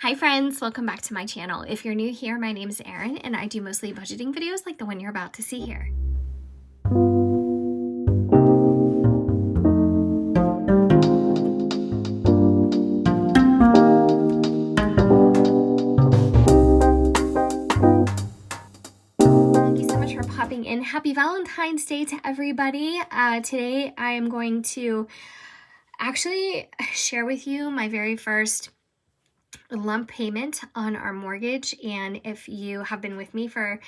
Hi friends, welcome back to my channel. If you're new here, my name is Erin and I do mostly budgeting videos like the one you're about to see here. Thank you so much for popping in. Happy Valentine's Day to everybody. Today I am going to actually share with you my very first lump payment on our mortgage. And if you have been with me for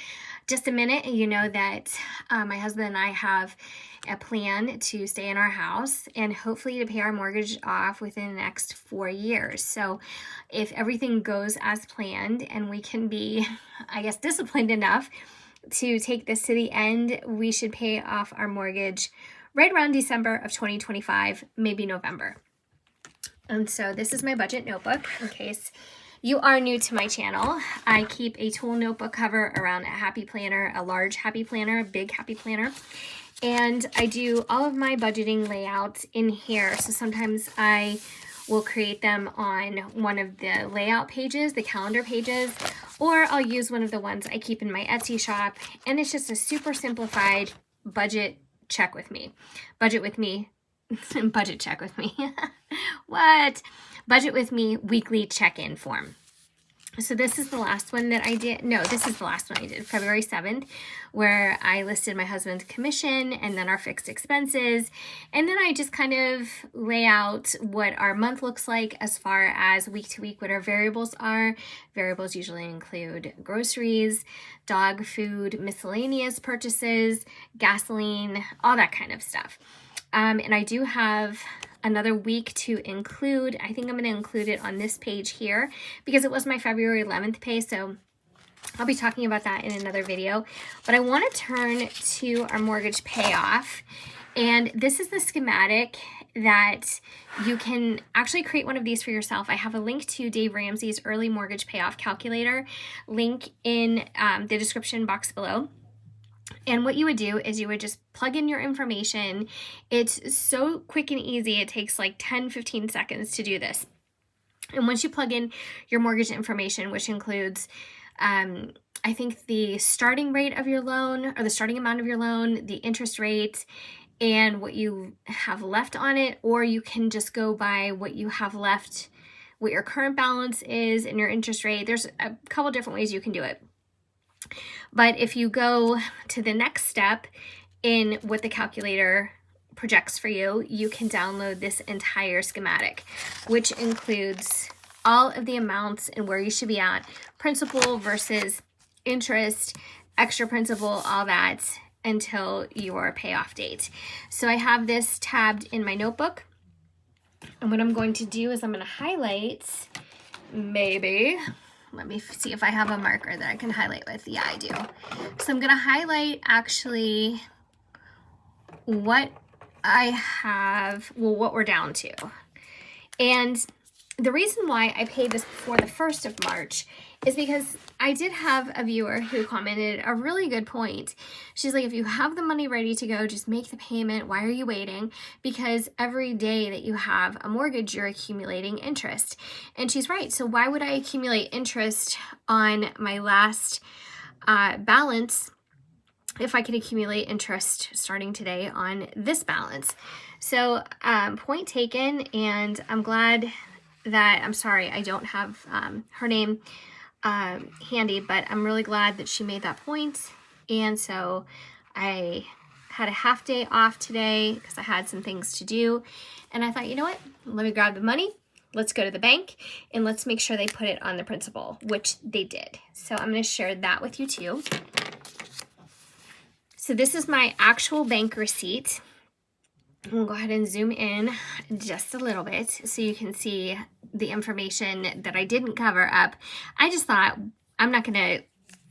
just a minute, you know that my husband and I have a plan to stay in our house and hopefully to pay our mortgage off within the next 4 years. So if everything goes as planned and we can be, I guess, disciplined enough to take this to the end, we should pay off our mortgage right around December of 2025, maybe November. And so this is my budget notebook in case you are new to my channel. I keep a tool notebook cover around a happy planner, a large happy planner, a big happy planner. And I do all of my budgeting layouts in here. So sometimes I will create them on one of the layout pages, the calendar pages, or I'll use one of the ones I keep in my Etsy shop. And it's just a super simplified budget check with me. Budget with me. Budget check with me. What? Budget with me weekly check-in form. So this is the last one that I did. No, this is the last one I did, February 7th, where I listed my husband's commission and then our fixed expenses. And then I just kind of lay out what our month looks like as far as week to week, what our variables are. Variables usually include groceries, dog food, miscellaneous purchases, gasoline, all that kind of stuff. And I do have another week to include. I think I'm going to include it on this page here because it was my February 11th pay. So I'll be talking about that in another video. But I want to turn to our mortgage payoff. And this is the schematic that you can actually create one of these for yourself. I have a link to Dave Ramsey's early mortgage payoff calculator link in the description box below. And what you would do is you would just plug in your information. It's so quick and easy. It takes like 10-15 seconds to do this. And once you plug in your mortgage information, which includes, I think the starting rate of your loan or the starting amount of your loan, the interest rate, and what you have left on it, or you can just go by what you have left, what your current balance is and your interest rate. There's a couple different ways you can do it. But if you go to the next step in what the calculator projects for you, you can download this entire schematic, which includes all of the amounts and where you should be at, principal versus interest, extra principal, all that until your payoff date. So I have this tabbed in my notebook. And what I'm going to do is I'm going to highlight, maybe. Let me see if I have a marker that I can highlight with. Yeah, I do. So I'm going to highlight actually what I have, well, what we're down to. And the reason why I paid this before the 1st of March is because I did have a viewer who commented a really good point. She's like, if you have the money ready to go, just make the payment. Why are you waiting? Because every day that you have a mortgage, you're accumulating interest. And she's right. So why would I accumulate interest on my last balance if I could accumulate interest starting today on this balance? So point taken, and I'm glad that, I'm sorry, I don't have her name handy, but I'm really glad that she made that point. And so I had a half day off today because I had some things to do. And I thought, you know what, let me grab the money. Let's go to the bank and let's make sure they put it on the principal, which they did. So I'm going to share that with you too. So this is my actual bank receipt. We'll go ahead and zoom in just a little bit so you can see the information that I didn't cover up. I just thought I'm not going to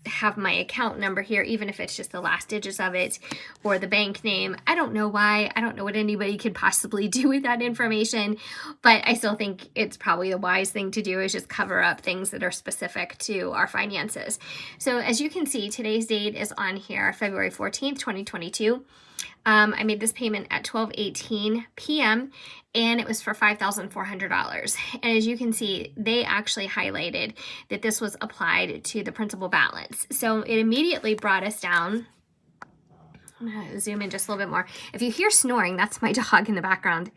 have my account number here, even if it's just the last digits of it or the bank name. I don't know why. I don't know what anybody could possibly do with that information, but I still think it's probably the wise thing to do is just cover up things that are specific to our finances. So as you can see, today's date is on here, February 14th, 2022. I made this payment at 12:18 p.m. and it was for $5,400. And as you can see, they actually highlighted that this was applied to the principal balance. So it immediately brought us down. I'm gonna zoom in just a little bit more. If you hear snoring, that's my dog in the background.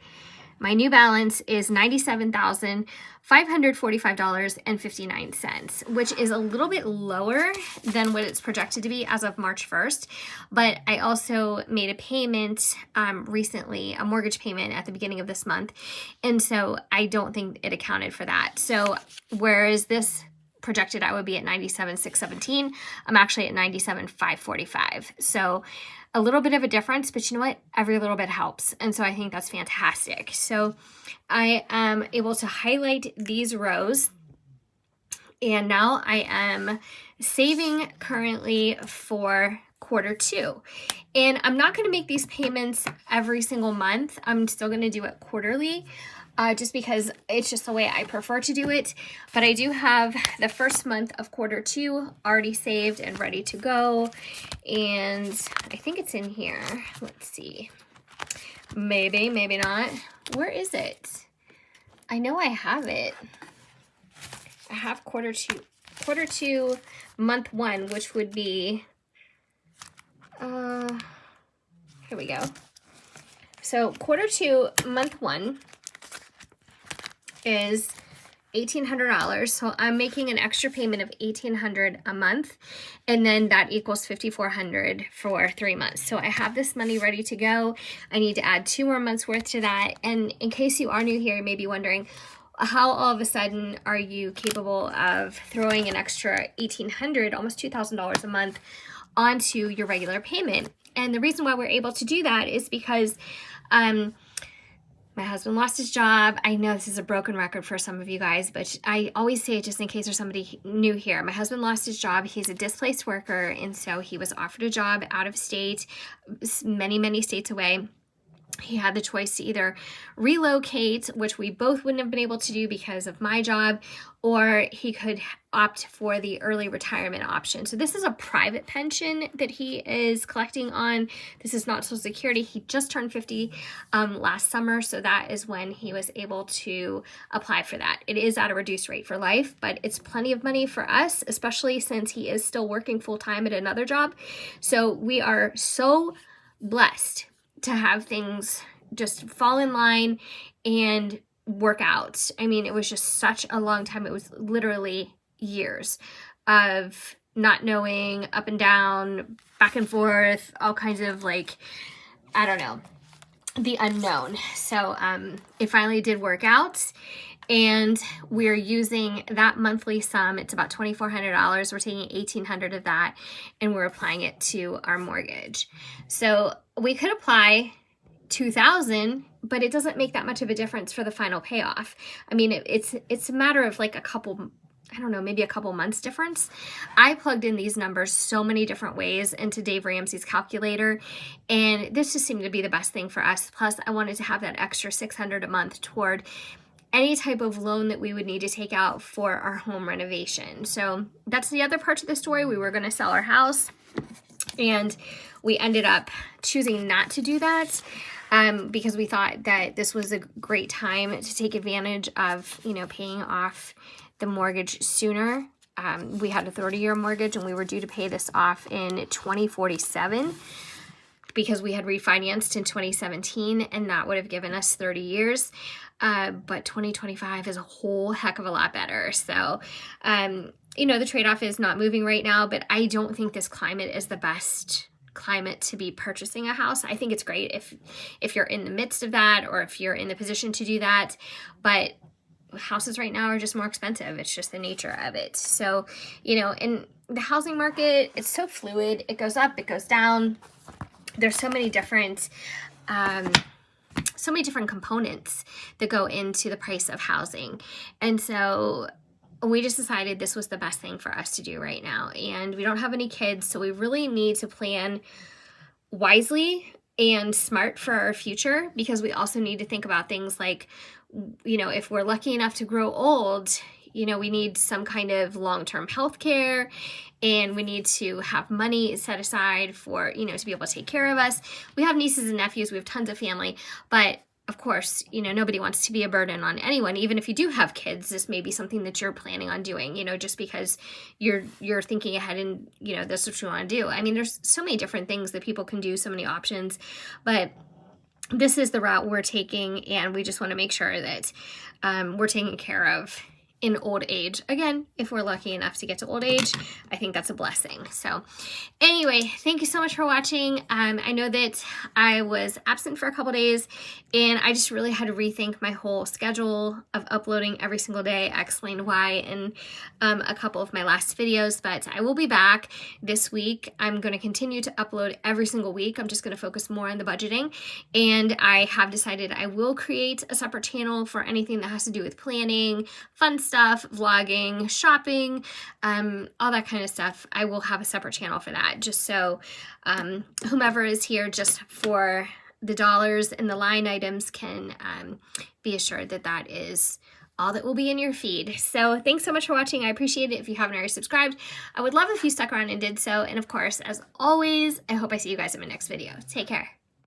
My new balance is $97,545.59, which is a little bit lower than what it's projected to be as of March 1st. But I also made a payment recently, a mortgage payment at the beginning of this month. And so I don't think it accounted for that. So whereas this projected I would be at 97,617, I'm actually at 97,545. So a little bit of a difference, but you know what? Every little bit helps. And so I think that's fantastic. So I am able to highlight these rows. And now I am saving currently for Q2. And I'm not going to make these payments every single month. I'm still going to do it quarterly. Just because it's just the way I prefer to do it. But I do have the first month of Q2 already saved and ready to go. And I think it's in here. Let's see. Maybe, maybe not. Where is it? I know I have it. I have Q2 month 1, which would be, here we go. So Q2 month 1 is $1,800. So I'm making an extra payment of $1,800 a month, and then that equals $5,400 for 3 months. So I have this money ready to go. I need to add 2 more months worth to that. And in case you are new here, you may be wondering, how all of a sudden are you capable of throwing an extra $1,800, almost $2,000 a month onto your regular payment? And the reason why we're able to do that is because my husband lost his job. I know this is a broken record for some of you guys, but I always say it just in case there's somebody new here. My husband lost his job. He's a displaced worker, and so he was offered a job out of state, many, many states away. He had the choice to either relocate, which we both wouldn't have been able to do because of my job, or he could opt for the early retirement option. So this is a private pension that he is collecting on. This is not Social Security. He just turned 50 last summer, so that is when he was able to apply for that. It is at a reduced rate for life, but it's plenty of money for us, especially since he is still working full-time at another job. So we are so blessed to have things just fall in line and work out. I mean, it was just such a long time. It was literally years of not knowing, up and down, back and forth, all kinds of like, I don't know, the unknown. So it finally did work out. And we're using that monthly sum. It's about $2,400. We're taking $1,800 of that and we're applying it to our mortgage. So we could apply $2,000, but it doesn't make that much of a difference for the final payoff. I mean, it's a matter of like a couple, I don't know, maybe a couple months difference. I plugged in these numbers so many different ways into Dave Ramsey's calculator, and this just seemed to be the best thing for us. Plus, I wanted to have that extra $600 a month toward any type of loan that we would need to take out for our home renovation. So that's the other part of the story. We were going to sell our house, and we ended up choosing not to do that because we thought that this was a great time to take advantage of, you know, paying off the mortgage sooner. We had a 30-year mortgage, and we were due to pay this off in 2047 because we had refinanced in 2017, and that would have given us 30 years. But 2025 is a whole heck of a lot better. So, you know, the trade-off is not moving right now, but I don't think this climate is the best climate to be purchasing a house. I think it's great if you're in the midst of that, or if you're in the position to do that, but houses right now are just more expensive. It's just the nature of it. So, you know, in the housing market, it's so fluid. It goes up, it goes down. There's so many different components that go into the price of housing. And so we just decided this was the best thing for us to do right now. And we don't have any kids, so we really need to plan wisely and smart for our future, because we also need to think about things like, you know, if we're lucky enough to grow old, you know, we need some kind of long-term health care, and we need to have money set aside for, you know, to be able to take care of us. We have nieces and nephews, we have tons of family, but of course, you know, nobody wants to be a burden on anyone. Even if you do have kids, this may be something that you're planning on doing, you know, just because you're thinking ahead and, you know, this is what you want to do. I mean, there's so many different things that people can do, so many options, but this is the route we're taking, and we just want to make sure that we're taken care of in old age. Again, if we're lucky enough to get to old age, I think that's a blessing. So anyway, thank you so much for watching. I know that I was absent for a couple days, and I just really had to rethink my whole schedule of uploading every single day. I explained why in a couple of my last videos, but I will be back this week. I'm going to continue to upload every single week. I'm just going to focus more on the budgeting, and I have decided I will create a separate channel for anything that has to do with planning, fun stuff, vlogging, shopping, all that kind of stuff. I will have a separate channel for that, just so whomever is here just for the dollars and the line items can be assured that that is all that will be in your feed. So thanks so much for watching. I appreciate it. If you haven't already subscribed, I would love if you stuck around and did so. And of course, as always, I hope I see you guys in my next video. Take care.